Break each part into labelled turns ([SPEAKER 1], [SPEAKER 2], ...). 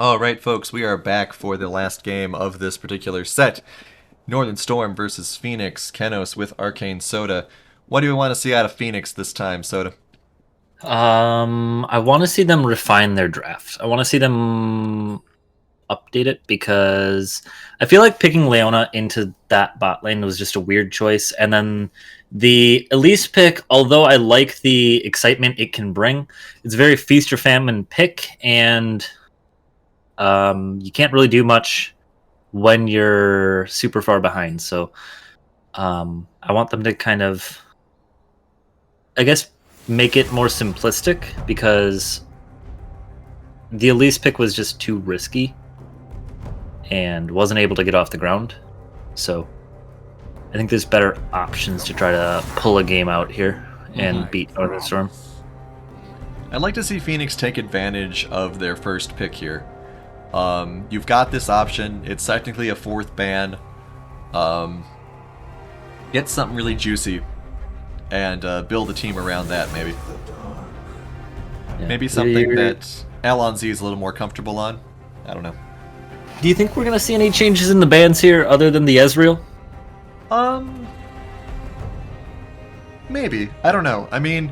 [SPEAKER 1] All right, folks, we are back for the last game of this particular set. Northern Storm versus Phoenix, Kenos with Arcane Soda. What do we want to see out of Phoenix this time, Soda?
[SPEAKER 2] I want to see them refine their draft. I want to see them update it because I feel like picking Leona into that bot lane was just a weird choice. And then the Elise pick, although I like the excitement it can bring, it's a very feast or famine pick, and you can't really do much when you're super far behind. So I want them to kind of, I guess, make it more simplistic because the Elise pick was just too risky and wasn't able to get off the ground. So I think there's better options to try to pull a game out here and beat Northern Storm.
[SPEAKER 1] I'd like to see Phoenix take advantage of their first pick here. You've got this option. It's technically a fourth ban. Get something really juicy and build a team around that, maybe.
[SPEAKER 2] Yeah.
[SPEAKER 1] Maybe something that Alonz is a little more comfortable on. I don't know.
[SPEAKER 2] Do you think we're going to see any changes in the bans here other than the Ezreal?
[SPEAKER 1] Maybe. I don't know. I mean,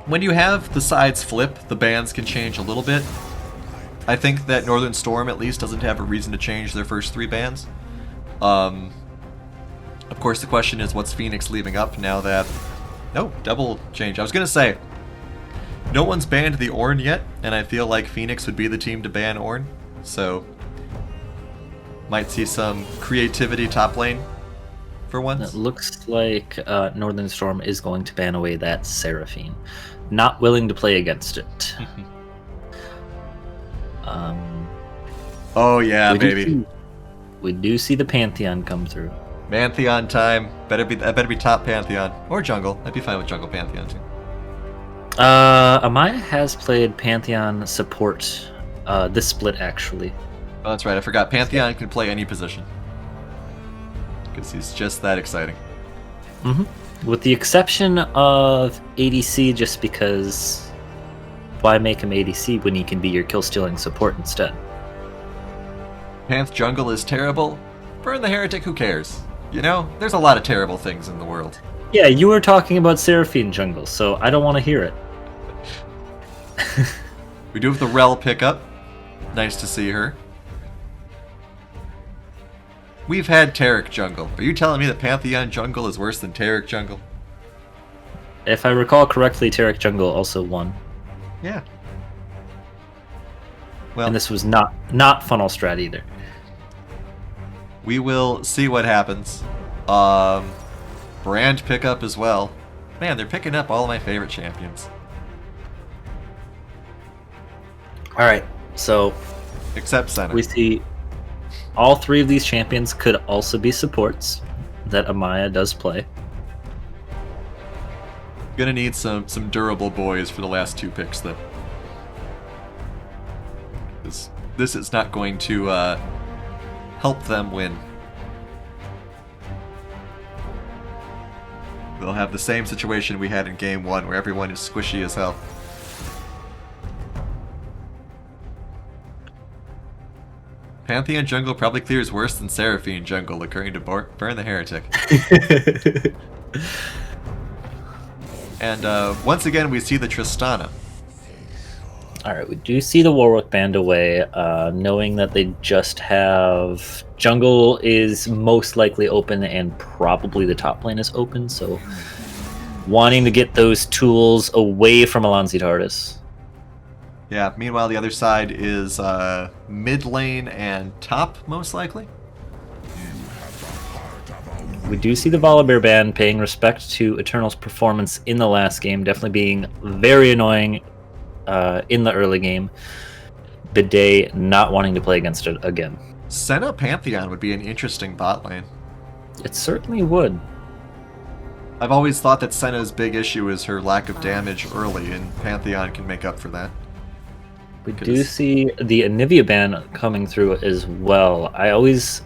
[SPEAKER 1] when you have the sides flip, the bans can change a little bit. I think that Northern Storm at least doesn't have a reason to change their first three bans. Of course, the question is, what's Phoenix leaving up now that... No, double change. I was going to say, no one's banned the Ornn yet, and I feel like Phoenix would be the team to ban Ornn. So, might see some creativity top lane for once.
[SPEAKER 2] It looks like Northern Storm is going to ban away that Seraphine. Not willing to play against it.
[SPEAKER 1] Oh yeah, baby.
[SPEAKER 2] We do see the Pantheon come through.
[SPEAKER 1] Pantheon time. Better be top Pantheon. Or jungle. I'd be fine with jungle Pantheon too.
[SPEAKER 2] Amaya has played Pantheon support this split, actually.
[SPEAKER 1] Oh, that's right. I forgot. Pantheon can play any position. Because he's just that exciting.
[SPEAKER 2] With the exception of ADC, just because why make him ADC when he can be your kill-stealing support instead?
[SPEAKER 1] Panth jungle is terrible. Burn the heretic, who cares? You know, there's a lot of terrible things in the world.
[SPEAKER 2] Yeah, you were talking about Seraphine jungle, so I don't want to hear it.
[SPEAKER 1] We do have the Rel pickup. Nice to see her. We've had Taric jungle. Are you telling me that Pantheon jungle is worse than Taric jungle?
[SPEAKER 2] If I recall correctly, Taric jungle also won.
[SPEAKER 1] Yeah. Well,
[SPEAKER 2] And this was not funnel strat either.
[SPEAKER 1] we will see what happens. Brand pickup as well. Man, they're picking up all of my favorite champions.
[SPEAKER 2] Alright, so
[SPEAKER 1] Except Senna.
[SPEAKER 2] we see all three of these champions could also be supports that Amaya does play.
[SPEAKER 1] Gonna need some durable boys for the last two picks, though. This is not going to help them win. They'll have the same situation we had in Game 1, where everyone is squishy as hell. Pantheon jungle probably clears worse than Seraphine jungle, according to Burn the Heretic. And once again, we see the Tristana.
[SPEAKER 2] Alright, we do see the Warwick band away, knowing that they just have... Jungle is most likely open and probably the top lane is open, so wanting to get those tools away from Alonzi Tardis.
[SPEAKER 1] Yeah, meanwhile the other side is mid lane and top, most likely.
[SPEAKER 2] We do see the Volibear band paying respect to Eternal's performance in the last game, definitely being very annoying in the early game. Bidet not wanting to play against it again.
[SPEAKER 1] Senna Pantheon would be an interesting bot lane.
[SPEAKER 2] It certainly would.
[SPEAKER 1] I've always thought that Senna's big issue is her lack of damage early, and Pantheon can make up for that.
[SPEAKER 2] We do see the Anivia ban coming through as well. I always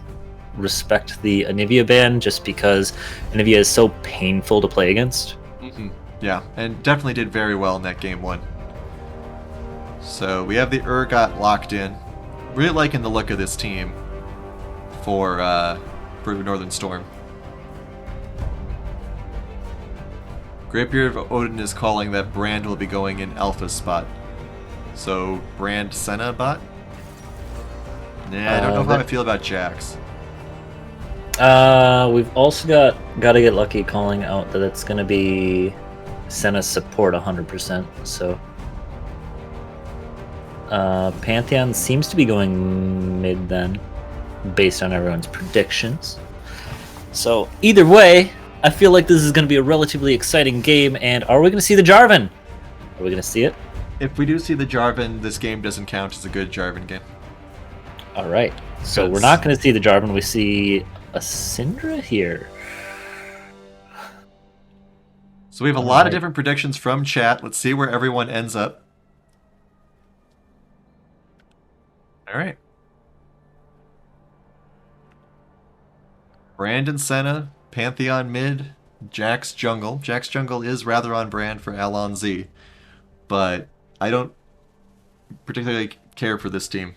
[SPEAKER 2] respect the Anivia ban just because Anivia is so painful to play against.
[SPEAKER 1] Yeah, and definitely did very well in that Game 1. So we have the Urgot locked in. Really liking the look of this team for Northern Storm. Greatbeard of Odin is calling that Brand will be going in Alpha spot. So Brand Senna bot? Nah, I don't know how I feel about Jax.
[SPEAKER 2] We've also got to get lucky calling out that it's going to be Senna support 100%. So Pantheon seems to be going mid then, based on everyone's predictions. So either way, I feel like this is going to be a relatively exciting game. And are we going to see the Jarvan? Are we going to see it?
[SPEAKER 1] If we do see the Jarvan, this game doesn't count as a good Jarvan game.
[SPEAKER 2] All right. So we're not going to see the Jarvan. We see a Syndra here.
[SPEAKER 1] So we have a lot of different predictions from chat. Let's see where everyone ends up. All right. Brandon Senna, Pantheon mid, Jax jungle. Jax jungle is rather on brand for Alon Z, but I don't particularly care for this team.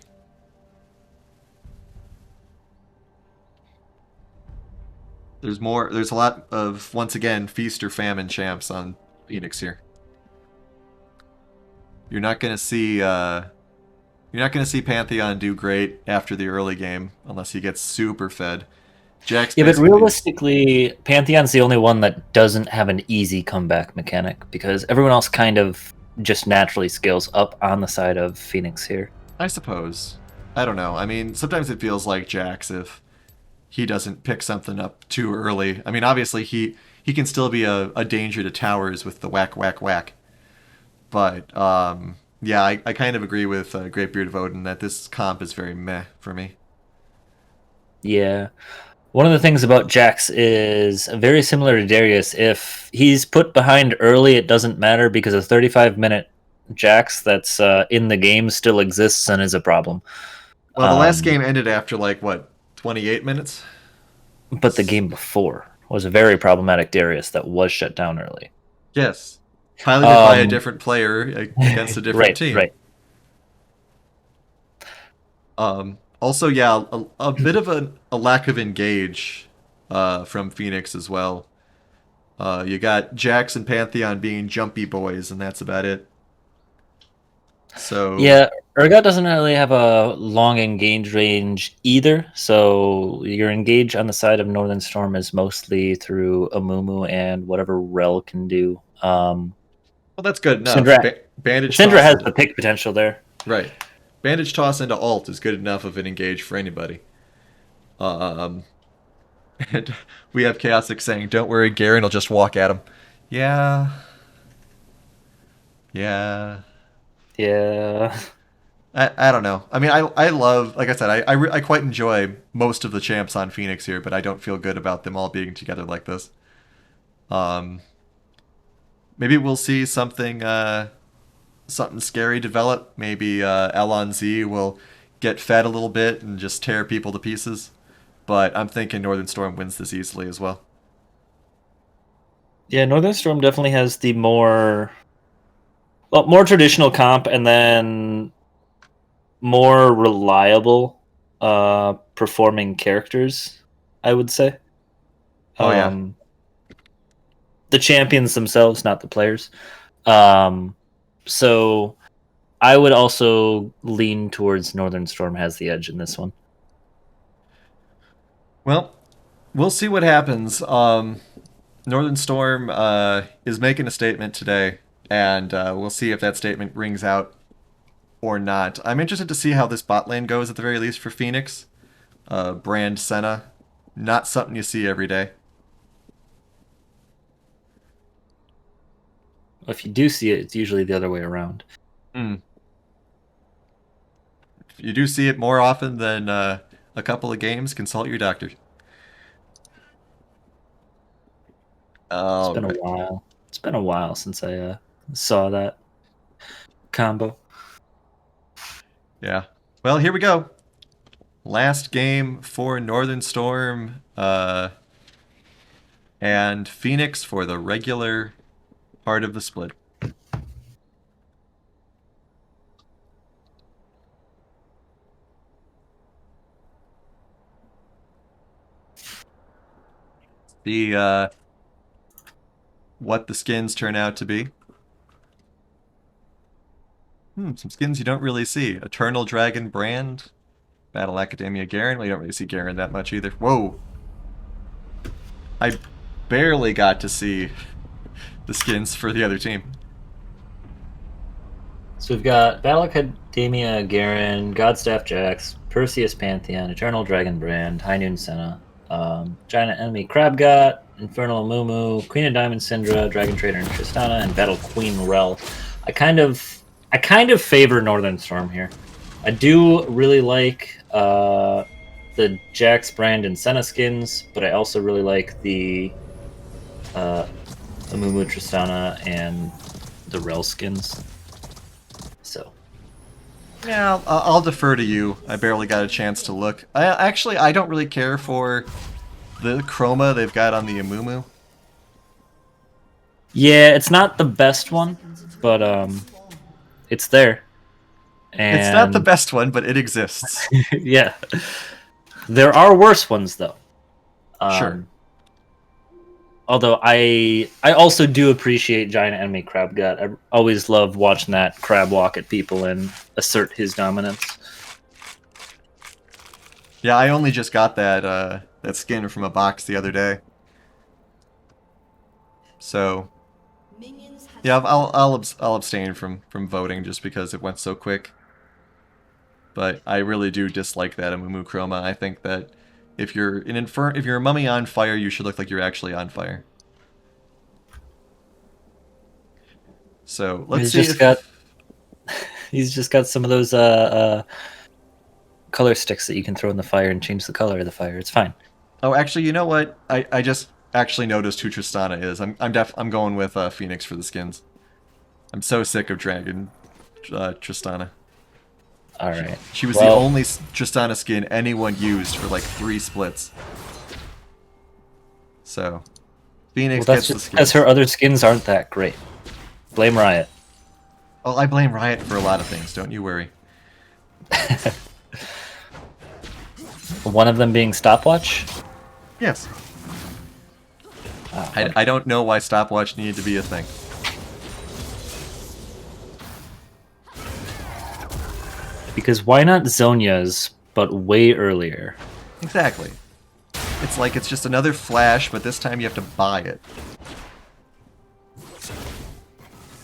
[SPEAKER 1] There's a lot of, once again, feast or famine champs on Phoenix here. You're not gonna see Pantheon do great after the early game unless he gets super fed. Jax,
[SPEAKER 2] yeah, but realistically, Pantheon's the only one that doesn't have an easy comeback mechanic because everyone else kind of just naturally scales up on the side of Phoenix here.
[SPEAKER 1] I suppose. I don't know. I mean, sometimes it feels like Jax if he doesn't pick something up too early. I mean, obviously he can still be a danger to towers with the whack whack whack. But yeah, I kind of agree with Greatbeard of Odin that this comp is very meh for me.
[SPEAKER 2] Yeah. One of the things about Jax is very similar to Darius. If he's put behind early, it doesn't matter because a 35-minute Jax that's in the game still exists and is a problem.
[SPEAKER 1] Well, the last game ended after, like, what, 28 minutes?
[SPEAKER 2] But the game before was a very problematic Darius that was shut down early.
[SPEAKER 1] Yes. Piloted by a different player against a different team.
[SPEAKER 2] Right.
[SPEAKER 1] Also, yeah, a bit of a lack of engage from Phoenix as well. You got Jax and Pantheon being jumpy boys, and that's about it. So
[SPEAKER 2] yeah, Urgot doesn't really have a long engage range either. So your engage on the side of Northern Storm is mostly through Amumu and whatever Rel can do.
[SPEAKER 1] Well, that's good enough.
[SPEAKER 2] Syndra has the pick potential there.
[SPEAKER 1] Right. Bandage toss into alt is good enough of an engage for anybody. And we have Chaosic saying, "Don't worry, Garen will just walk at him." Yeah. Yeah.
[SPEAKER 2] Yeah.
[SPEAKER 1] I don't know. I mean, I love, like I said, I quite enjoy most of the champs on Phoenix here, but I don't feel good about them all being together like this. Maybe we'll see something scary develop. Maybe Elon Z will get fed a little bit and just tear people to pieces. But I'm thinking Northern Storm wins this easily as well.
[SPEAKER 2] Yeah, Northern Storm definitely has the more traditional comp and then more reliable performing characters, I would say.
[SPEAKER 1] Oh, yeah.
[SPEAKER 2] The champions themselves, not the players. So I would also lean towards Northern Storm has the edge in this one.
[SPEAKER 1] Well, we'll see what happens. Northern Storm is making a statement today, and we'll see if that statement rings out or not. I'm interested to see how this bot lane goes at the very least for Phoenix. Brand Senna, not something you see every day.
[SPEAKER 2] If you do see it, it's usually the other way around.
[SPEAKER 1] If you do see it more often than a couple of games, consult your doctor.
[SPEAKER 2] It's been a while. It's been a while since I saw that combo.
[SPEAKER 1] Yeah. Well, here we go. Last game for Northern Storm and Phoenix for the regular part of the split. See what the skins turn out to be. Some skins you don't really see. Eternal Dragon Brand, Battle Academia Garen. Well, you don't really see Garen that much either. Whoa! I barely got to see the skins for the other team.
[SPEAKER 2] So we've got Battle Academia Garen, Godstaff Jax, Perseus Pantheon, Eternal Dragon Brand, High Noon Senna, Giant Enemy Crab God, Infernal Amumu, Queen of Diamond Syndra, Dragon Trader and Tristana, and Battle Queen Rel. I kind of favor Northern Storm here. I do really like the Jax Brand and Senna skins, but I also really like the Amumu Tristana and the Rel skins. So
[SPEAKER 1] Yeah, I'll defer to you. I barely got a chance to look. I don't really care for the chroma they've got on the Amumu.
[SPEAKER 2] yeah, it's not the best one, but it's there. And
[SPEAKER 1] It's not the best one, but it exists.
[SPEAKER 2] yeah, there are worse ones though.
[SPEAKER 1] Sure.
[SPEAKER 2] Although I also do appreciate Giant Enemy Crab God. I always love watching that crab walk at people and assert his dominance.
[SPEAKER 1] Yeah, I only just got that that skin from a box the other day. So yeah, I'll abstain from voting just because it went so quick. But I really do dislike that Amumu chroma. I think that if you're if you're a mummy on fire, you should look like you're actually on fire. So let's see.
[SPEAKER 2] He's just got some of those color sticks that you can throw in the fire and change the color of the fire. It's fine.
[SPEAKER 1] Oh, actually, you know what? I just actually noticed who Tristana is. I'm going with Phoenix for the skins. I'm so sick of Dragon Tristana.
[SPEAKER 2] All right.
[SPEAKER 1] She was the only Tristana skin anyone used for like 3 splits. So, Phoenix gets the skins.
[SPEAKER 2] Because her other skins aren't that great. Blame Riot.
[SPEAKER 1] Oh, I blame Riot for a lot of things. Don't you worry.
[SPEAKER 2] One of them being Stopwatch?
[SPEAKER 1] Yes. I don't know why Stopwatch needed to be a thing.
[SPEAKER 2] Because why not Zonia's, but way earlier?
[SPEAKER 1] Exactly. It's like it's just another Flash, but this time you have to buy it.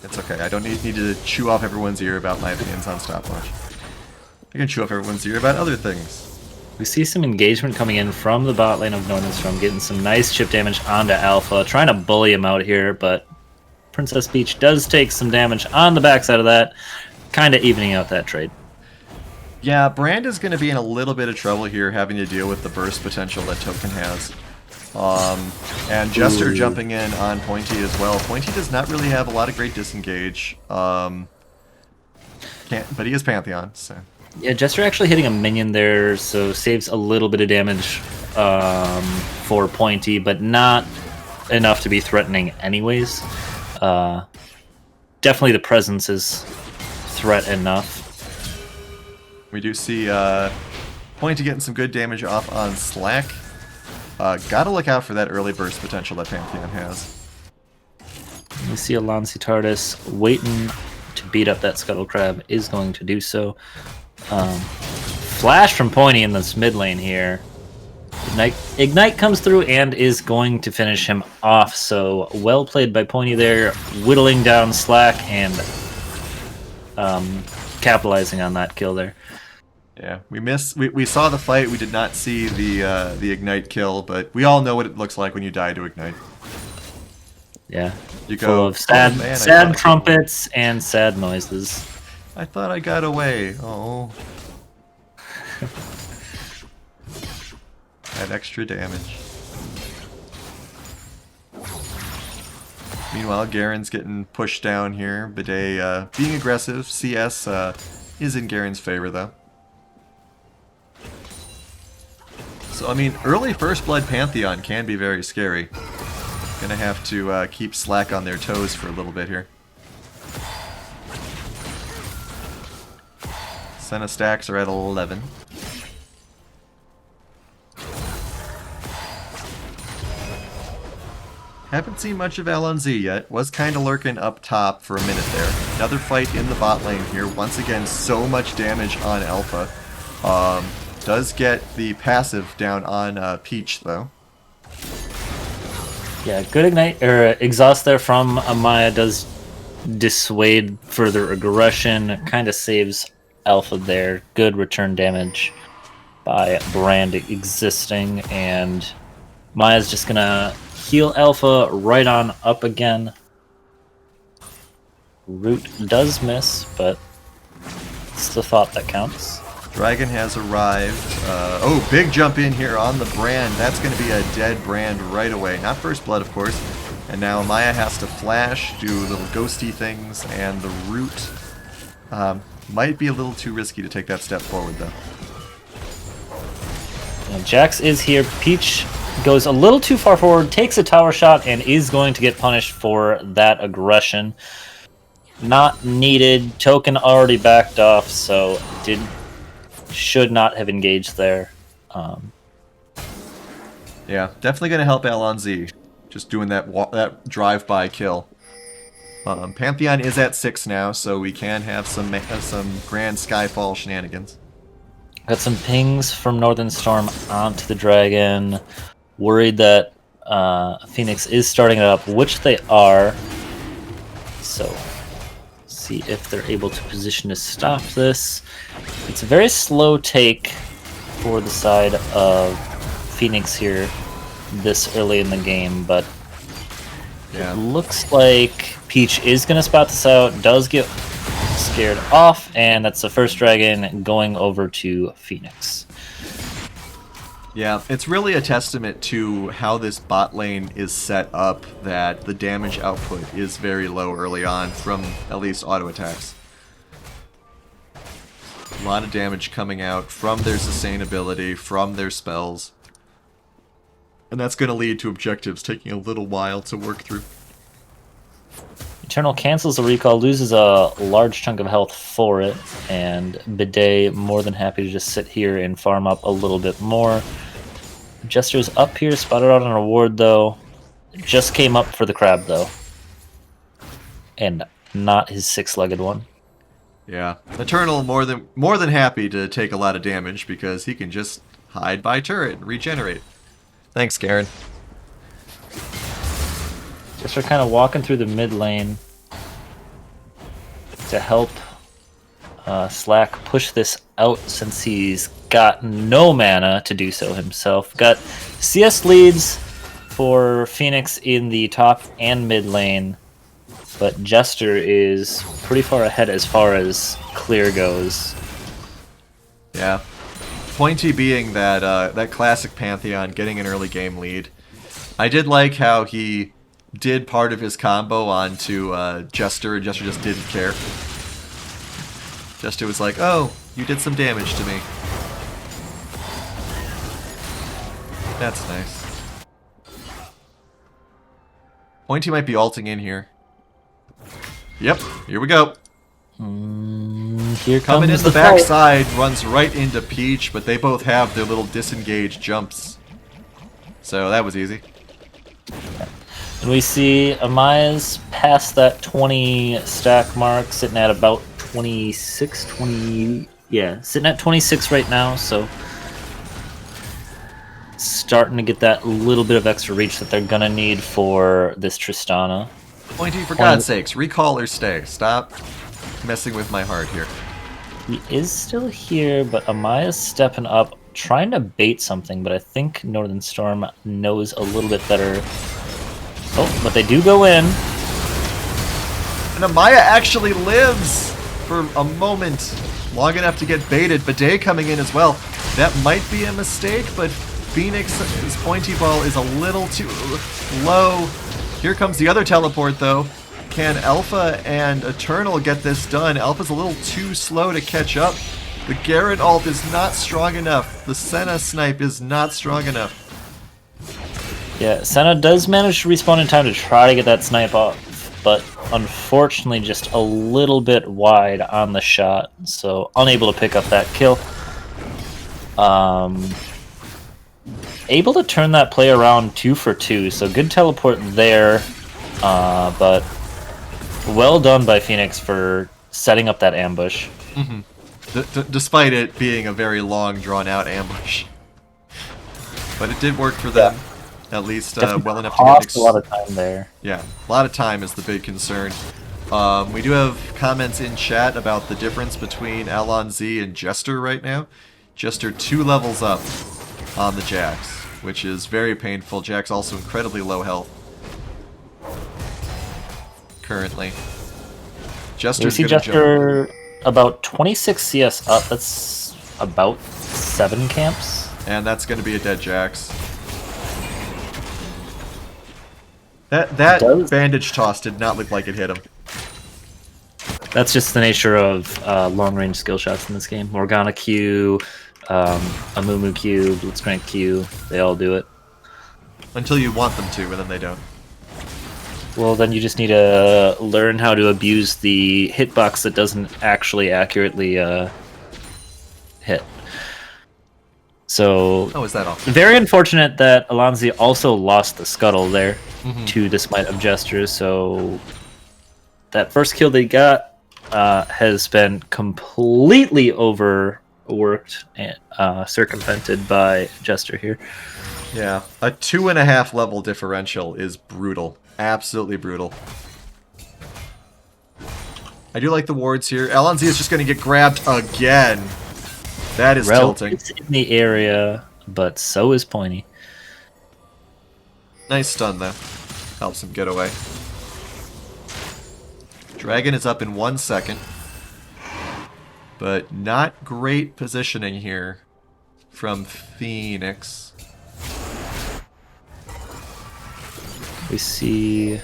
[SPEAKER 1] It's okay. I don't need to chew off everyone's ear about my opinions on Stopwatch. I can chew off everyone's ear about other things.
[SPEAKER 2] We see some engagement coming in from the bot lane of Northern Storm, getting some nice chip damage onto Alpha, trying to bully him out here, but Princess Peach does take some damage on the backside of that, kind of evening out that trade.
[SPEAKER 1] Yeah, Brand is going to be in a little bit of trouble here, having to deal with the burst potential that Token has. And Jester jumping in on Pointy as well. Pointy does not really have a lot of great disengage, but he is Pantheon, so...
[SPEAKER 2] Yeah, Jester actually hitting a minion there, so saves a little bit of damage for Pointy, but not enough to be threatening anyways. Definitely the presence is threat enough.
[SPEAKER 1] We do see Pointy getting some good damage off on Slack. Gotta look out for that early burst potential that Pantheon has.
[SPEAKER 2] We see Alonsi Tardis waiting to beat up that Scuttle Crab, is going to do so. Flash from Pointy in this mid lane here. Ignite comes through and is going to finish him off, so well played by Pointy there, whittling down Slack and capitalizing on that kill there.
[SPEAKER 1] Yeah, we saw the fight, we did not see the Ignite kill, but we all know what it looks like when you die to Ignite.
[SPEAKER 2] Yeah,
[SPEAKER 1] you
[SPEAKER 2] full
[SPEAKER 1] go,
[SPEAKER 2] of sad,
[SPEAKER 1] man,
[SPEAKER 2] sad trumpets and sad noises.
[SPEAKER 1] I thought I got away. Oh. Had extra damage. Meanwhile, Garen's getting pushed down here. Bidet being aggressive. CS is in Garen's favor, though. So, I mean, early First Blood Pantheon can be very scary. Gonna have to keep Slack on their toes for a little bit here. Senna stacks are at 11. Haven't seen much of LNZ yet. Was kind of lurking up top for a minute there. Another fight in the bot lane here. Once again, so much damage on Alpha. Does get the passive down on Peach, though.
[SPEAKER 2] Yeah, good ignite or exhaust there from Amaya does dissuade further aggression. Kind of saves Alpha there. Good return damage by Brand existing, and Maya's just gonna heal Alpha right on up again. Root does miss, but it's the thought that counts.
[SPEAKER 1] Dragon has arrived. Oh, big jump in here on the Brand. That's going to be a dead Brand right away. Not first blood, of course. And now Maya has to flash, do little ghosty things, and the Root might be a little too risky to take that step forward, though.
[SPEAKER 2] And Jax is here. Peach goes a little too far forward, takes a tower shot, and is going to get punished for that aggression. Not needed. Token already backed off, so should not have engaged there.
[SPEAKER 1] Yeah, definitely going to help LNZ. Just doing that drive-by kill. Pantheon is at 6 now, so we can have some grand Skyfall shenanigans.
[SPEAKER 2] Got some pings from Northern Storm onto the Dragon. Worried that Phoenix is starting it up, which they are. So, see if they're able to position to stop this. It's a very slow take for the side of Phoenix here this early in the game, but
[SPEAKER 1] yeah.
[SPEAKER 2] It looks like Peach is going to spot this out, does get scared off, and that's the first Dragon going over to Phoenix.
[SPEAKER 1] Yeah, it's really a testament to how this bot lane is set up that the damage output is very low early on from at least auto attacks. A lot of damage coming out from their sustainability, from their spells. And that's going to lead to objectives taking a little while to work through.
[SPEAKER 2] Eternal cancels the recall, loses a large chunk of health for it, and Bidet more than happy to just sit here and farm up a little bit more. Jester's up here, spotted out on a ward though. Just came up for the crab though. And not his 6-legged one.
[SPEAKER 1] Yeah. Eternal more than happy to take a lot of damage because he can just hide by turret and regenerate. Thanks, Garen.
[SPEAKER 2] Jester kind of walking through the mid lane to help Slack push this out since he's got no mana to do so himself. Got CS leads for Phoenix in the top and mid lane, but Jester is pretty far ahead as far as clear goes.
[SPEAKER 1] Yeah. Pointy being that classic Pantheon, getting an early game lead. I did like how he did part of his combo onto Jester, and Jester just didn't care. Jester was like, oh, you did some damage to me. That's nice. Pointy might be ulting in here. Yep, here we go.
[SPEAKER 2] Here
[SPEAKER 1] Coming
[SPEAKER 2] comes
[SPEAKER 1] in the
[SPEAKER 2] fight.
[SPEAKER 1] backside, runs right into Peach, but they both have their little disengaged jumps. So that was easy.
[SPEAKER 2] And we see Amaya's past that 20 stack mark, sitting at about 26, 20... Yeah, sitting at 26 right now, so... Starting to get that little bit of extra reach that they're gonna need for this Tristana.
[SPEAKER 1] Pointy, for God's sakes, recall or stay. Stop messing with my heart here.
[SPEAKER 2] He is still here, but Amaya's stepping up, trying to bait something, but I think Northern Storm knows a little bit better. Oh, but they do go in.
[SPEAKER 1] And Amaya actually lives for a moment, long enough to get baited. Bidet coming in as well. That might be a mistake, but Phoenix's pointy ball is a little too low. Here comes the other teleport, though. Can Alpha and Eternal get this done? Alpha's a little too slow to catch up. The Garen ult is not strong enough. The Senna snipe is not strong enough.
[SPEAKER 2] Yeah, Senna does manage to respawn in time to try to get that snipe off, but unfortunately just a little bit wide on the shot, so unable to pick up that kill. able to turn that play around 2 for 2, so good teleport there, but well done by Phoenix for setting up that ambush.
[SPEAKER 1] Despite it being a very long, drawn-out ambush. But it did work for them, at least well enough to get
[SPEAKER 2] a lot of time there.
[SPEAKER 1] Yeah, a lot of time is the big concern. We do have comments in chat about the difference between Alonz and Jester right now. Jester 2 levels up on the Jax, which is very painful. Jax also incredibly low health currently. Jester's
[SPEAKER 2] we see
[SPEAKER 1] gonna
[SPEAKER 2] Jester about 26 CS up. That's about 7 camps.
[SPEAKER 1] And that's going to be a dead Jax. That bandage toss did not look like it hit him.
[SPEAKER 2] That's just the nature of long-range skill shots in this game. Morgana Q, Amumu Q, Blitzcrank Q, they all do it.
[SPEAKER 1] Until you want them to, and then they don't.
[SPEAKER 2] Well, then you just need to learn how to abuse the hitbox that doesn't actually accurately hit. So,
[SPEAKER 1] oh, is that all?
[SPEAKER 2] Very unfortunate that Alonzi also lost the scuttle there to the Smite of Gestures, so that first kill they got has been completely overworked and circumvented by Jester here.
[SPEAKER 1] Yeah, a 2.5 level differential is brutal. Absolutely brutal. I do like the wards here. Alonzi is just going to get grabbed again. That is tilting.
[SPEAKER 2] It's in the area, but so is Pointy.
[SPEAKER 1] Nice stun, though. Helps him get away. Dragon is up in 1 second. But not great positioning here from Phoenix.
[SPEAKER 2] We see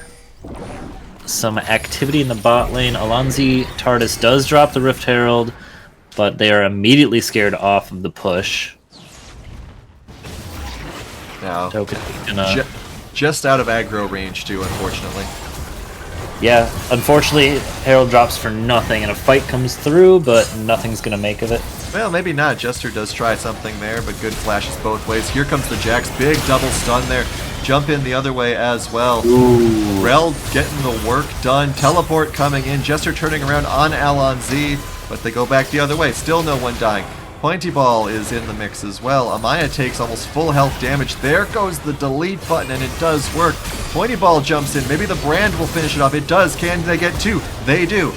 [SPEAKER 2] some activity in the bot lane. Alonzi Tardis does drop the Rift Herald, but they are immediately scared off of the push.
[SPEAKER 1] Now, just out of aggro range too, unfortunately.
[SPEAKER 2] Yeah, unfortunately, Herald drops for nothing, and a fight comes through, but nothing's going to make of it.
[SPEAKER 1] Well, maybe not. Jester does try something there, but good flashes both ways. Here comes the Jax. Big double stun there. Jump in the other way as well.
[SPEAKER 2] Ooh.
[SPEAKER 1] Rel getting the work done. Teleport coming in. Jester turning around on Alonz, but they go back the other way. Still no one dying. Pointy Ball is in the mix as well. Amaya takes almost full health damage. There goes the delete button, and it does work. Pointy Ball jumps in. Maybe the brand will finish it off. It does. Can they get 2? They do.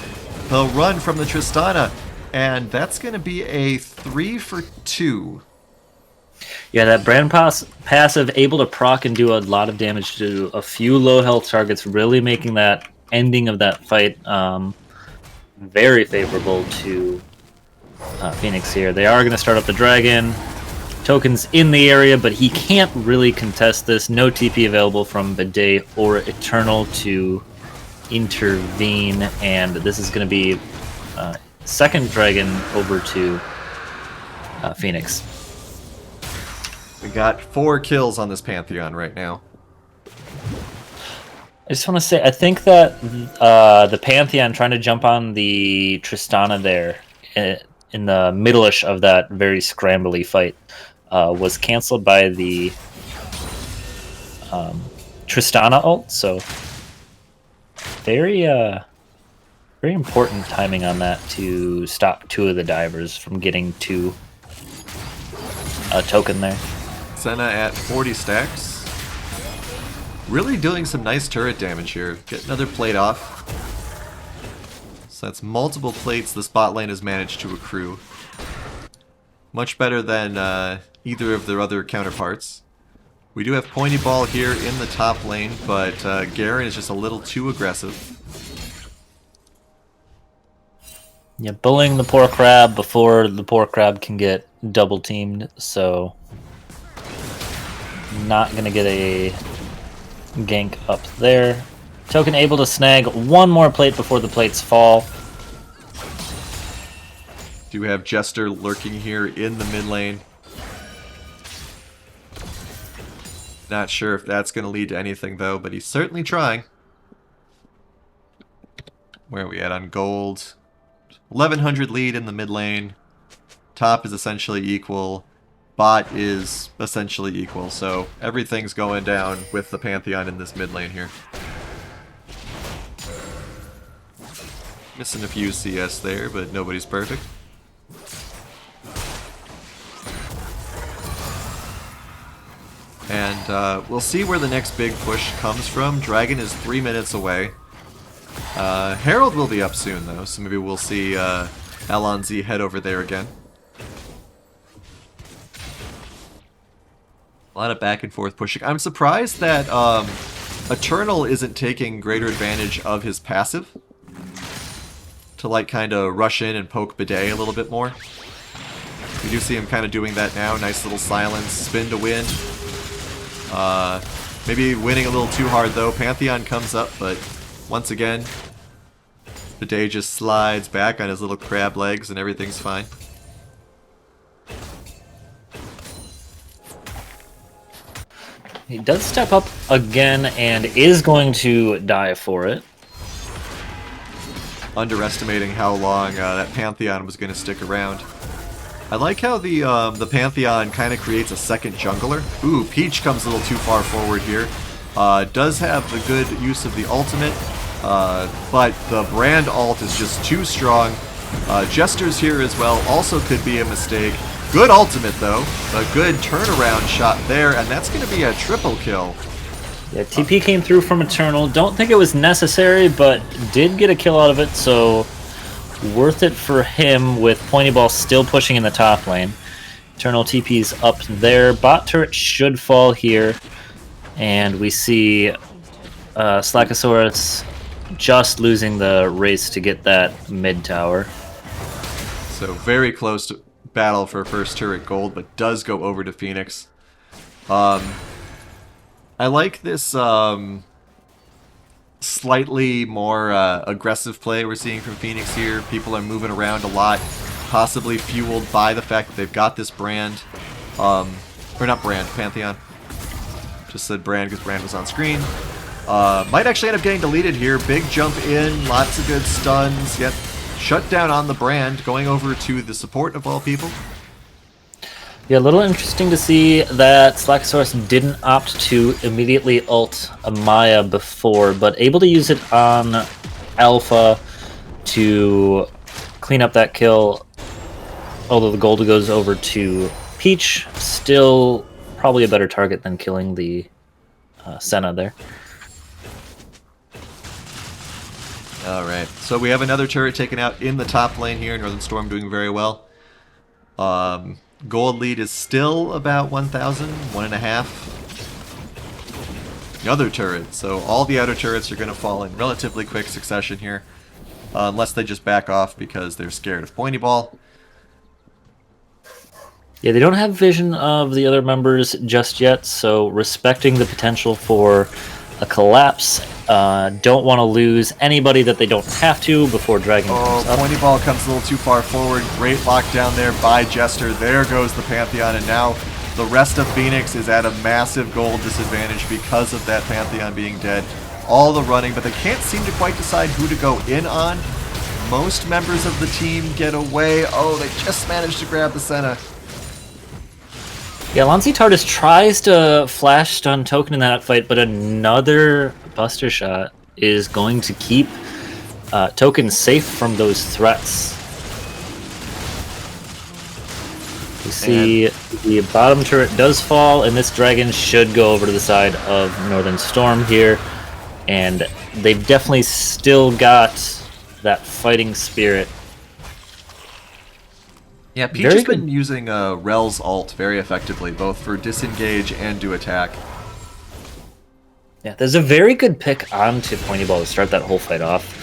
[SPEAKER 1] They'll run from the Tristana, and that's going to be a 3 for 2.
[SPEAKER 2] Yeah, that brand passive able to proc and do a lot of damage to a few low health targets, really making that ending of that fight very favorable to Phoenix here. They are going to start up the dragon. Token's in the area, but he can't really contest this. No TP available from Bidet or Eternal to intervene, and this is going to be second dragon over to Phoenix.
[SPEAKER 1] We got 4 kills on this Pantheon right now.
[SPEAKER 2] I just want to say, I think that the Pantheon trying to jump on the Tristana there in the middle-ish of that very scrambly fight was canceled by the Tristana ult, so very important timing on that to stop 2 of the divers from getting to a token there.
[SPEAKER 1] Senna at 40 stacks. Really doing some nice turret damage here. Get another plate off. So that's multiple plates this bot lane has managed to accrue. Much better than either of their other counterparts. We do have Pointy Ball here in the top lane, but Garen is just a little too aggressive.
[SPEAKER 2] Yeah, bullying the poor crab before the poor crab can get double teamed, so not gonna get a gank up there. Token able to snag 1 more plate before the plates fall.
[SPEAKER 1] Do have Jester lurking here in the mid lane. Not sure if that's going to lead to anything though, but he's certainly trying. Where are we at on gold? 1100 lead in the mid lane. Top is essentially equal. bot is essentially equal, so everything's going down with the Pantheon in this mid lane here. Missing a few CS there, but nobody's perfect. And we'll see where the next big push comes from. Dragon is 3 minutes away. Herald will be up soon, though, so maybe we'll see Alonzi head over there again. A lot of back and forth pushing. I'm surprised that Eternal isn't taking greater advantage of his passive to like kind of rush in and poke Bidet a little bit more. We do see him kind of doing that now. Nice little silence, spin to win. Maybe winning a little too hard though. Pantheon comes up, but once again, Bidet just slides back on his little crab legs and everything's fine.
[SPEAKER 2] He does step up again and is going to die for it.
[SPEAKER 1] Underestimating how long that Pantheon was going to stick around. I like how the Pantheon kind of creates a second jungler. Ooh, Peach comes a little too far forward here. Does have the good use of the ultimate, but the Brand ult is just too strong. Jester's here as well, also could be a mistake. Good ultimate though, a good turnaround shot there, and that's going to be a triple kill.
[SPEAKER 2] Yeah, TP came through from Eternal. Don't think it was necessary, but did get a kill out of it, so worth it for him with Pointy Ball still pushing in the top lane. Eternal TP's up there. Bot turret should fall here, and we see Slackosaurus just losing the race to get that mid tower.
[SPEAKER 1] So very close to battle for first turret gold, but does go over to Phoenix. I like this slightly more aggressive play we're seeing from Phoenix here. People are moving around a lot, possibly fueled by the fact that they've got this Brand. Or not Brand, Pantheon. Just said Brand because Brand was on screen. Might actually end up getting deleted here. Big jump in, lots of good stuns. Yep. Shut down on the Brand, going over to the support of all people.
[SPEAKER 2] Yeah, a little interesting to see that Slackosaurus didn't opt to immediately ult Amaya before, but able to use it on Alpha to clean up that kill. Although the gold goes over to Peach, still probably a better target than killing the Senna there.
[SPEAKER 1] Alright, so we have another turret taken out in the top lane here. Northern Storm doing very well. Gold lead is still about 1,000, 1.5. The other turret, so all the outer turrets are going to fall in relatively quick succession here. Unless they just back off because they're scared of Pointy Ball.
[SPEAKER 2] Yeah, they don't have vision of the other members just yet, so respecting the potential for a collapse. Don't want to lose anybody that they don't have to before Dragon comes up.
[SPEAKER 1] Pointy Ball comes a little too far forward. Great lockdown there by Jester. There goes the Pantheon, and now the rest of Phoenix is at a massive gold disadvantage because of that Pantheon being dead. All the running, but they can't seem to quite decide who to go in on. Most members of the team get away. Oh, they just managed to grab the Senna.
[SPEAKER 2] Yeah, Lancy Tardis tries to flash stun token in that fight, but another Buster Shot is going to keep Token safe from those threats. You see the bottom turret does fall, and this Dragon should go over to the side of Northern Storm here. And they've definitely still got that fighting spirit.
[SPEAKER 1] Yeah, Peach has been using Rel's ult very effectively, both for disengage and to attack.
[SPEAKER 2] Yeah, there's a very good pick onto Pointy Ball to start that whole fight off.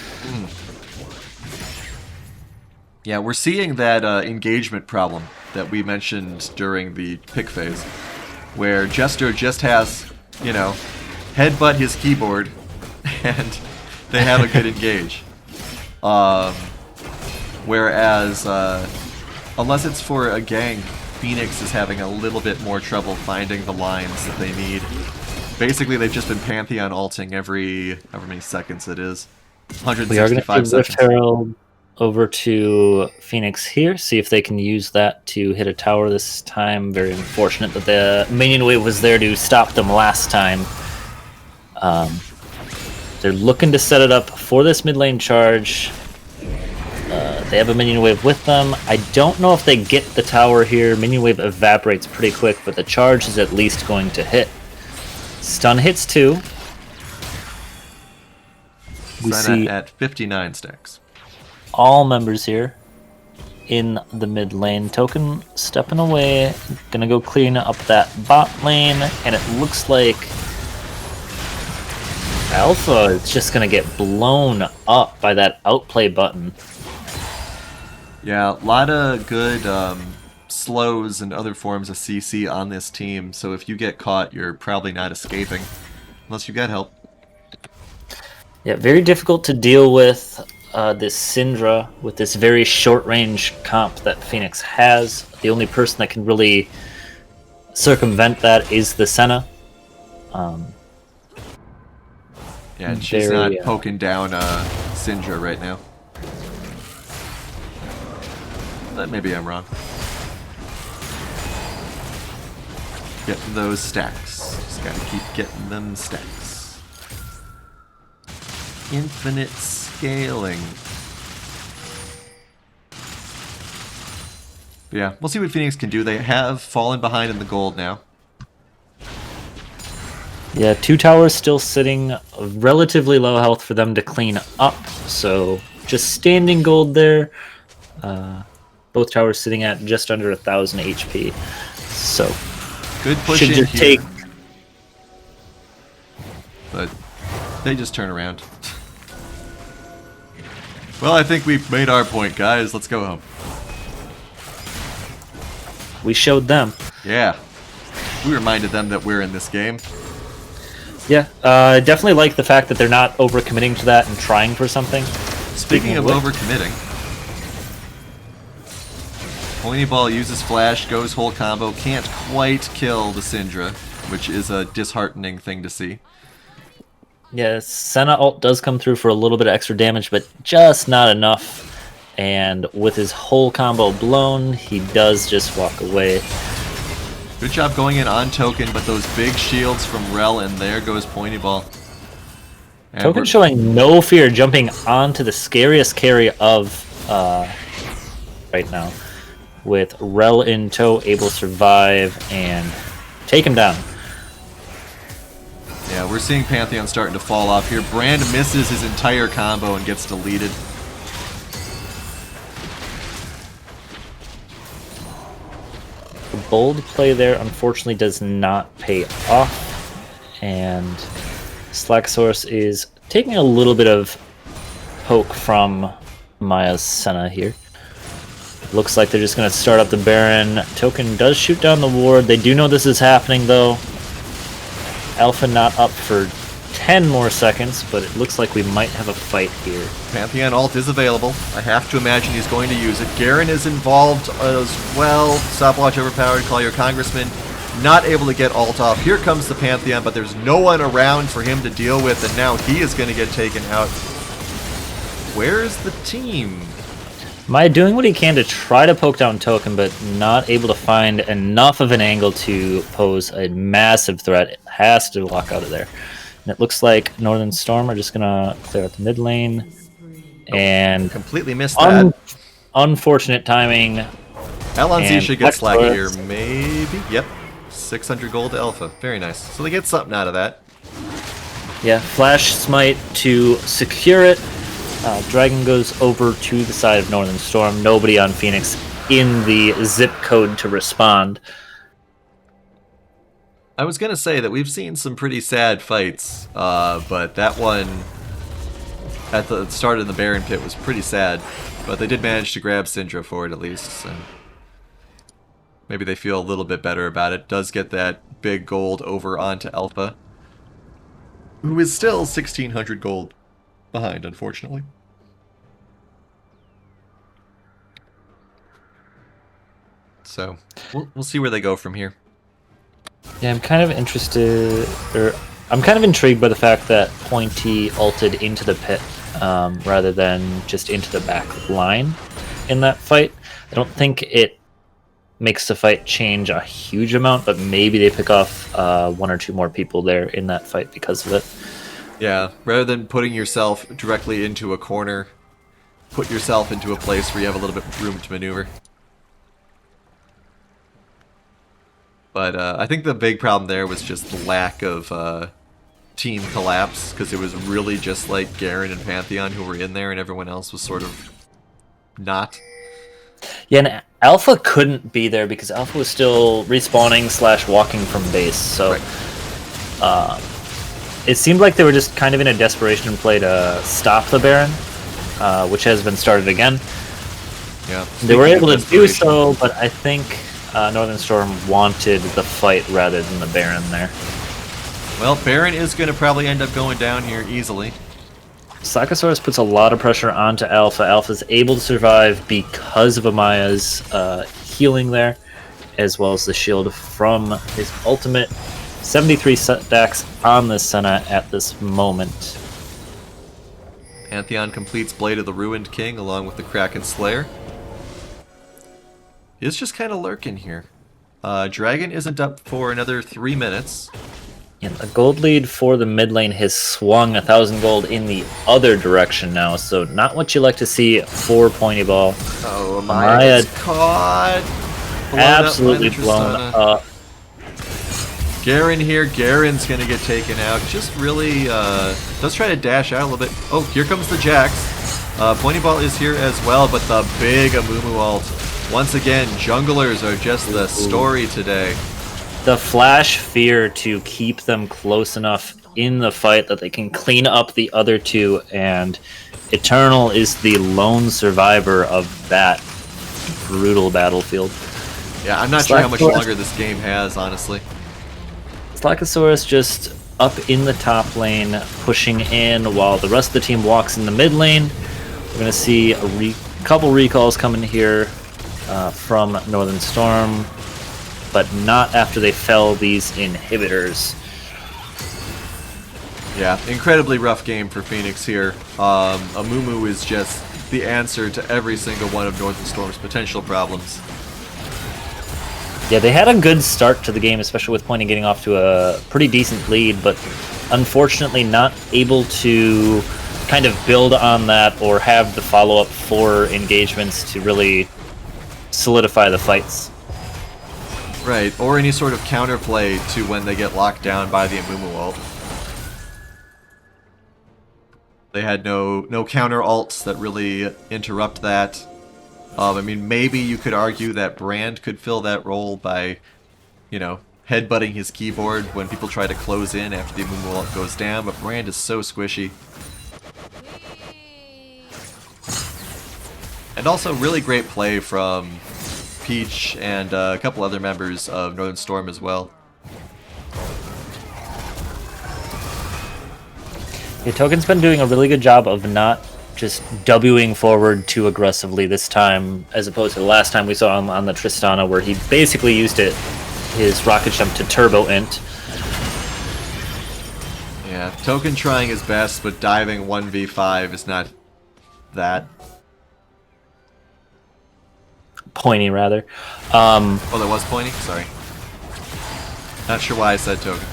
[SPEAKER 1] Yeah, we're seeing that engagement problem that we mentioned during the pick phase, where Jester just has, you know, headbutt his keyboard, and they have a good engage. Whereas, unless it's for a gang, Phoenix is having a little bit more trouble finding the lines that they need. Basically, they've just been Pantheon ulting every, however many seconds it is. 165
[SPEAKER 2] we are going to see Rift Herald over to Phoenix here, see if they can use that to hit a tower this time. Very unfortunate that the minion wave was there to stop them last time. They're looking to set it up for this mid lane charge. They have a minion wave with them. I don't know if they get the tower here. Minion wave evaporates pretty quick, but the charge is at least going to hit. Stun hits too. We
[SPEAKER 1] Senna
[SPEAKER 2] see
[SPEAKER 1] at 59 stacks.
[SPEAKER 2] all members here in the mid lane. Token stepping away, gonna go clean up that bot lane, and it looks like Alpha is just gonna get blown up by that outplay button.
[SPEAKER 1] Yeah, a lot of good slows and other forms of CC on this team, so if you get caught, you're probably not escaping, unless you get help.
[SPEAKER 2] Yeah, very difficult to deal with this Syndra with this very short range comp that Phoenix has. The only person that can really circumvent that is the Senna.
[SPEAKER 1] Yeah, and she's not poking down Syndra right now. But maybe I'm wrong. Getting those stacks. Just gotta keep getting them stacks. Infinite scaling. But yeah, we'll see what Phoenix can do. They have fallen behind in the gold now.
[SPEAKER 2] Yeah, 2 towers still sitting relatively low health for them to clean up. So just standing gold there. Both towers sitting at just under 1,000 HP. So
[SPEAKER 1] good push
[SPEAKER 2] should
[SPEAKER 1] in
[SPEAKER 2] just
[SPEAKER 1] here.
[SPEAKER 2] take.
[SPEAKER 1] But they just turn around. Well, I think we've made our point, guys. Let's go home.
[SPEAKER 2] We showed them.
[SPEAKER 1] Yeah. We reminded them that we're in this game.
[SPEAKER 2] Yeah, I definitely like the fact that they're not overcommitting to that and trying for something.
[SPEAKER 1] Speaking of overcommitting, Pointy Ball uses flash, goes whole combo, can't quite kill the Syndra, which is a disheartening thing to see.
[SPEAKER 2] Yeah, Senna ult does come through for a little bit of extra damage, but just not enough. And with his whole combo blown, he does just walk away.
[SPEAKER 1] Good job going in on Token, but those big shields from Rel, and there goes Pointy Ball. And
[SPEAKER 2] Token showing no fear, jumping onto the scariest carry of right now. With Rel in tow, able to survive and take him down.
[SPEAKER 1] Yeah, we're seeing Pantheon starting to fall off here. Brand misses his entire combo and gets deleted.
[SPEAKER 2] The bold play there, unfortunately, does not pay off. And Slacksaurus is taking a little bit of poke from Maya's Senna here. Looks like they're just going to start up the Baron. Token does shoot down the ward. They do know this is happening, though. Alpha not up for 10 more seconds, but it looks like we might have a fight here.
[SPEAKER 1] Pantheon ult is available. I have to imagine he's going to use it. Garen is involved as well. Stopwatch overpowered, call your congressman. Not able to get ult off. Here comes the Pantheon, but there's no one around for him to deal with, and now he is going to get taken out. Where's the team?
[SPEAKER 2] Maya doing what he can to try to poke down Token, but not able to find enough of an angle to pose a massive threat. It has to walk out of there. And it looks like Northern Storm are just going to clear out the mid lane. And
[SPEAKER 1] completely missed that.
[SPEAKER 2] Unfortunate timing.
[SPEAKER 1] LNZ should get slack here, maybe. Yep. 600 gold to Alpha. Very nice. So they get something out of that.
[SPEAKER 2] Yeah, Flash Smite to secure it. Dragon goes over to the side of Northern Storm. Nobody on Phoenix in the zip code to respond.
[SPEAKER 1] I was going to say that we've seen some pretty sad fights, but that one at the start of the Baron Pit was pretty sad. But they did manage to grab Syndra for it at least, so maybe they feel a little bit better about it. Does get that big gold over onto Alpha, who is still 1,600 gold behind, unfortunately. So we'll see where they go from here.
[SPEAKER 2] Yeah, I'm kind of interested, or I'm kind of intrigued by the fact that Pointy ulted into the pit. rather than just into the back line in that fight. I don't think it makes the fight change a huge amount, but maybe they pick off 1 or 2 more people there in that fight because of it.
[SPEAKER 1] Yeah, rather than putting yourself directly into a corner, put yourself into a place where you have a little bit of room to maneuver. But I think the big problem there was just the lack of team collapse, because it was really just like Garen and Pantheon who were in there, and everyone else was sort of not.
[SPEAKER 2] Yeah, and Alpha couldn't be there because Alpha was still respawning / walking from base, so
[SPEAKER 1] Right.
[SPEAKER 2] It seemed like they were just kind of in a desperation play to stop the Baron, which has been started again.
[SPEAKER 1] Yeah.
[SPEAKER 2] They were
[SPEAKER 1] Speaking
[SPEAKER 2] able
[SPEAKER 1] of
[SPEAKER 2] to do
[SPEAKER 1] desperation,
[SPEAKER 2] so, but I think Northern Storm wanted the fight rather than the Baron there.
[SPEAKER 1] well, Baron is going to probably end up going down here easily.
[SPEAKER 2] Slackosaurus puts a lot of pressure onto Alpha. Alpha's able to survive because of Amaya's healing there, as well as the shield from his ultimate. 73 stacks on this Senna at this moment.
[SPEAKER 1] Pantheon completes Blade of the Ruined King along with the Kraken Slayer. He's just kind of lurking here. Dragon isn't up for another 3 minutes.
[SPEAKER 2] And the gold lead for the mid lane has swung 1,000 gold in the other direction now, so not what you like to see for Pointy Ball.
[SPEAKER 1] Oh, Amaya gets caught.
[SPEAKER 2] Absolutely blown up.
[SPEAKER 1] Garen here. Garen's going to get taken out. Just really does try to dash out a little bit. Oh, here comes the Jax. Pointy Ball is here as well, but the big Amumu ult. Once again, junglers are just the story today.
[SPEAKER 2] The flash fear to keep them close enough in the fight that they can clean up the other two, and Eternal is the lone survivor of that brutal battlefield.
[SPEAKER 1] Yeah, I'm not sure how much longer this game has, honestly.
[SPEAKER 2] Slackosaurus just up in the top lane, pushing in while the rest of the team walks in the mid lane. We're going to see a couple recalls coming here from Northern Storm, but not after they fell these inhibitors.
[SPEAKER 1] Yeah, incredibly rough game for Phoenix here. Amumu is just the answer to every single one of Northern Storm's potential problems.
[SPEAKER 2] Yeah, they had a good start to the game, especially with Pointy getting off to a pretty decent lead, but unfortunately not able to kind of build on that or have the follow-up 4 engagements to really solidify the fights.
[SPEAKER 1] Right, or any sort of counterplay to when they get locked down by the Amumu ult. They had no counter ults that really interrupt that. I mean, maybe you could argue that Brand could fill that role by, you know, headbutting his keyboard when people try to close in after the Amumu ult goes down, but Brand is so squishy. And also really great play from Peach and a couple other members of Northern Storm as well.
[SPEAKER 2] Yeah, Token's been doing a really good job of not just Wing forward too aggressively this time, as opposed to the last time we saw him on the Tristana, where he basically used his rocket jump to turbo int.
[SPEAKER 1] Yeah, Token trying his best, but diving 1v5 is not that.
[SPEAKER 2] Pointy, rather.
[SPEAKER 1] Oh, that was Pointy? Sorry. Not sure why I said Token.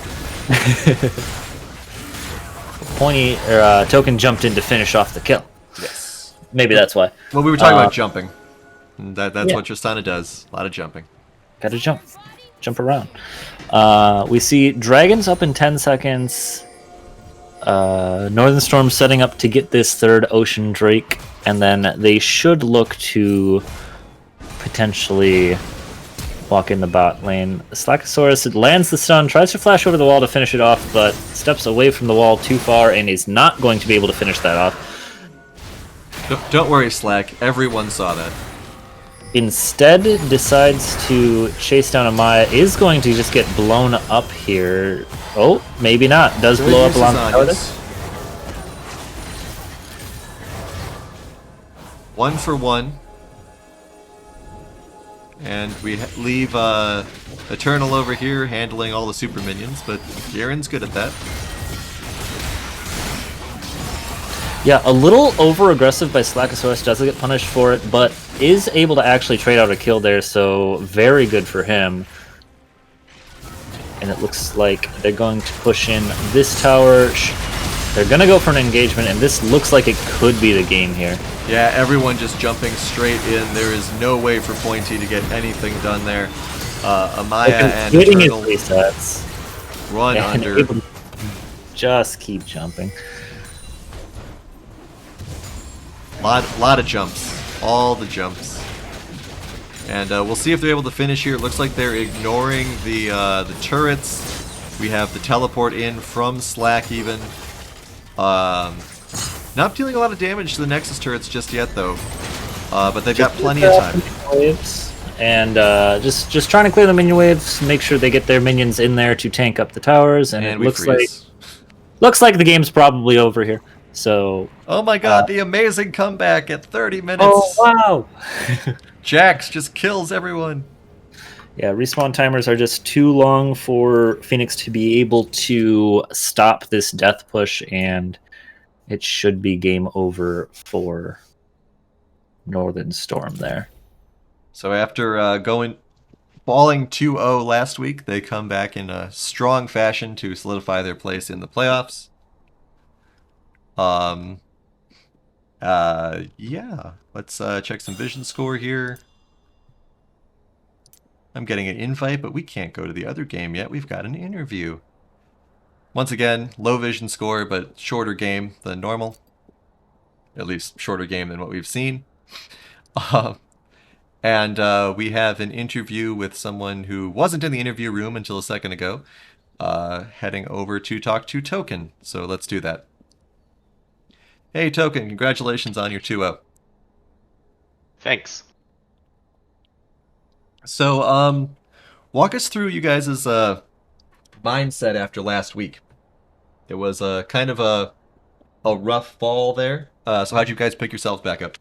[SPEAKER 2] Pointy, or Token jumped in to finish off the kill.
[SPEAKER 1] Yes.
[SPEAKER 2] Maybe that's why.
[SPEAKER 1] Well, we were talking about jumping. That's
[SPEAKER 2] yeah.
[SPEAKER 1] what Tristana does. A lot of jumping.
[SPEAKER 2] Gotta jump. Jump around. We see Dragons up in 10 seconds. Northern Storm setting up to get this 3rd Ocean Drake, and then they should look to potentially walk in the bot lane. Slackosaurus lands the stun, tries to flash over the wall to finish it off, but steps away from the wall too far and is not going to be able to finish that off.
[SPEAKER 1] Don't worry, Slack. Everyone saw that.
[SPEAKER 2] Instead, decides to chase down Amaya. Is going to just get blown up here. Oh, maybe not. Does blow up along the Paladin.
[SPEAKER 1] 1 for 1. And we leave Eternal over here handling all the super minions, but Garen's good at that.
[SPEAKER 2] Yeah, a little over aggressive by LCUS does get punished for it, but is able to actually trade out a kill there, so very good for him. And it looks like they're going to push in this tower. They're going to go for an engagement, and this looks like it could be the game here.
[SPEAKER 1] Yeah, everyone just jumping straight in. There is no way for Pointy to get anything done there. Amaya and Eternal
[SPEAKER 2] resets.
[SPEAKER 1] Run under.
[SPEAKER 2] Just keep jumping.
[SPEAKER 1] Lot of jumps. All the jumps. And we'll see if they're able to finish here. It looks like they're ignoring the turrets. We have the teleport in from Slack even. Not dealing a lot of damage to the Nexus turrets just yet, though. But they've got plenty of time.
[SPEAKER 2] Waves. And just trying to clear the minion waves, make sure they get their minions in there to tank up the towers. And it looks like the game's probably over here. So.
[SPEAKER 1] Oh my God! The amazing comeback at 30 minutes.
[SPEAKER 2] Oh wow!
[SPEAKER 1] Jax just kills everyone.
[SPEAKER 2] Yeah, respawn timers are just too long for Phoenix to be able to stop this death push, and it should be game over for Northern Storm there.
[SPEAKER 1] So after falling 2-0 last week, they come back in a strong fashion to solidify their place in the playoffs. Yeah. Let's check some vision score here. I'm getting an invite, but we can't go to the other game yet. We've got an interview. Once again, low vision score, but shorter game than normal. At least shorter game than what we've seen. And we have an interview with someone who wasn't in the interview room until a second ago, heading over to talk to Token. So let's do that. Hey, Token, congratulations on your 2-0.
[SPEAKER 3] Thanks.
[SPEAKER 1] So, walk us through you guys' mindset after last week. It was kind of a rough fall there. So how'd you guys pick yourselves back up?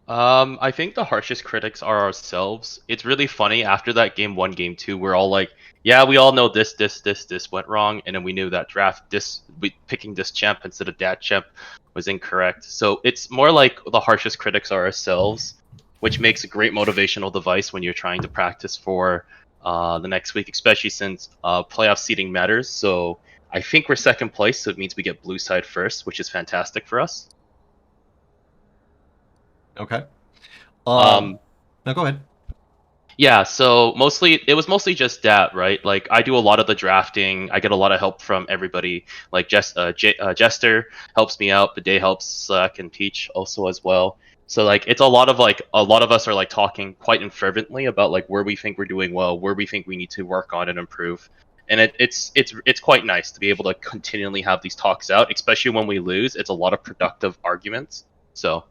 [SPEAKER 3] I think the harshest critics are ourselves. It's really funny after that game 1, game 2, we're all like, yeah, we all know this went wrong, and then we knew that picking this champ instead of that champ was incorrect. So it's more like the harshest critics are ourselves, which makes a great motivational device when you're trying to practice for the next week, especially since playoff seeding matters. So I think we're second place, so it means we get blue side first, which is fantastic for us.
[SPEAKER 1] Okay. No, go ahead.
[SPEAKER 3] Yeah, so it was mostly just that, right? Like I do a lot of the drafting. I get a lot of help from everybody. Like Jester helps me out. Bidet helps Slack and Peach also as well. So like it's a lot of us are like talking quite fervently about like where we think we're doing well, where we think we need to work on and improve. And it's quite nice to be able to continually have these talks out, especially when we lose. It's a lot of productive arguments. So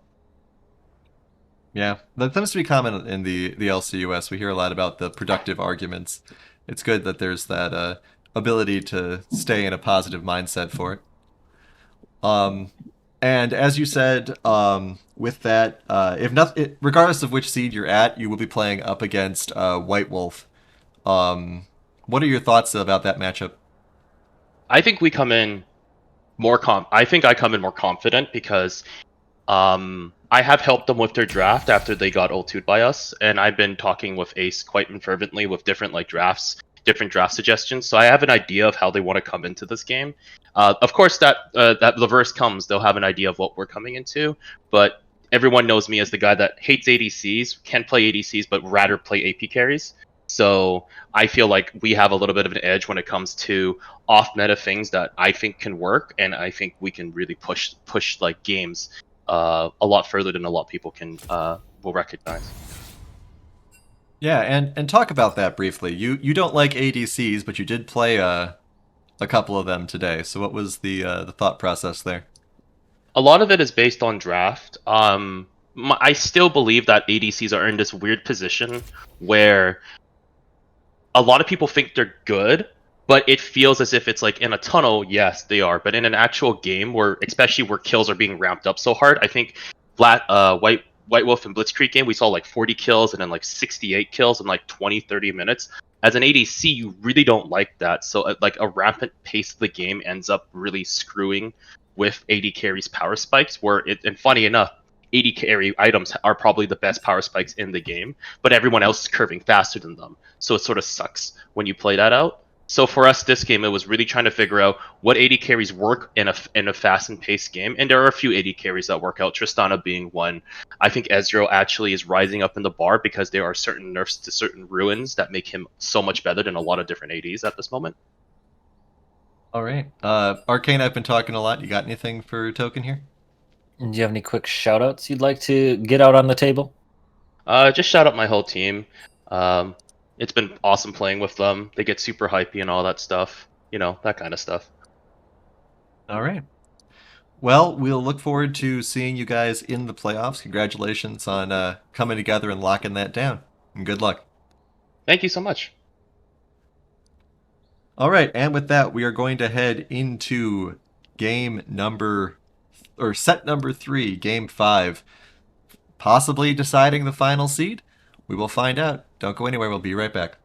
[SPEAKER 1] yeah, that tends to be common in the LCUS. We hear a lot about the productive arguments. It's good that there's that ability to stay in a positive mindset for it. And as you said, with that, regardless of which seed you're at, you will be playing up against White Wolf. What are your thoughts about that matchup?
[SPEAKER 3] I think we come in I think I come in more confident because I have helped them with their draft after they got ulted by us, and I've been talking with Ace quite fervently with different different draft suggestions. So I have an idea of how they want to come into this game. Of course, that the verse comes, they'll have an idea of what we're coming into, but everyone knows me as the guy that hates ADCs, can play ADCs, but rather play AP carries. So I feel like we have a little bit of an edge when it comes to off-meta things that I think can work, and I think we can really push like games a lot further than a lot of people will recognize.
[SPEAKER 1] Yeah, and talk about that briefly. You don't like ADCs, but you did play a couple of them today. So what was the thought process there?
[SPEAKER 3] A lot of it is based on draft. I still believe that ADCs are in this weird position where a lot of people think they're good, but it feels as if it's like in a tunnel. Yes, they are, but in an actual game especially where kills are being ramped up so hard, I think White Wolf and Blitzkrieg game, we saw like 40 kills and then like 68 kills in like 20-30 minutes. As an ADC, you really don't like that. So like a rampant pace of the game ends up really screwing with AD carries power spikes, and funny enough, AD carry items are probably the best power spikes in the game, but everyone else is curving faster than them. So it sort of sucks when you play that out. So for us this game, it was really trying to figure out what AD carries work in a fast and paced game, and there are a few AD carries that work out. Tristana being one. I think Ezreal actually is rising up in the bar because there are certain nerfs to certain ruins that make him so much better than a lot of different ADs at this moment.
[SPEAKER 1] All right. Arcane, I've been talking a lot. You got anything for Token here?
[SPEAKER 2] Do you have any quick shout outs you'd like to get out on the table?
[SPEAKER 3] Just shout out my whole team. Um, it's been awesome playing with them. They get super hypey and all that stuff. You know, that kind of stuff.
[SPEAKER 1] All right. Well, we'll look forward to seeing you guys in the playoffs. Congratulations on coming together and locking that down. And good luck.
[SPEAKER 3] Thank you so much.
[SPEAKER 1] All right, and with that, we are going to head into set number 3, game 5, possibly deciding the final seed. We will find out. Don't go anywhere. We'll be right back.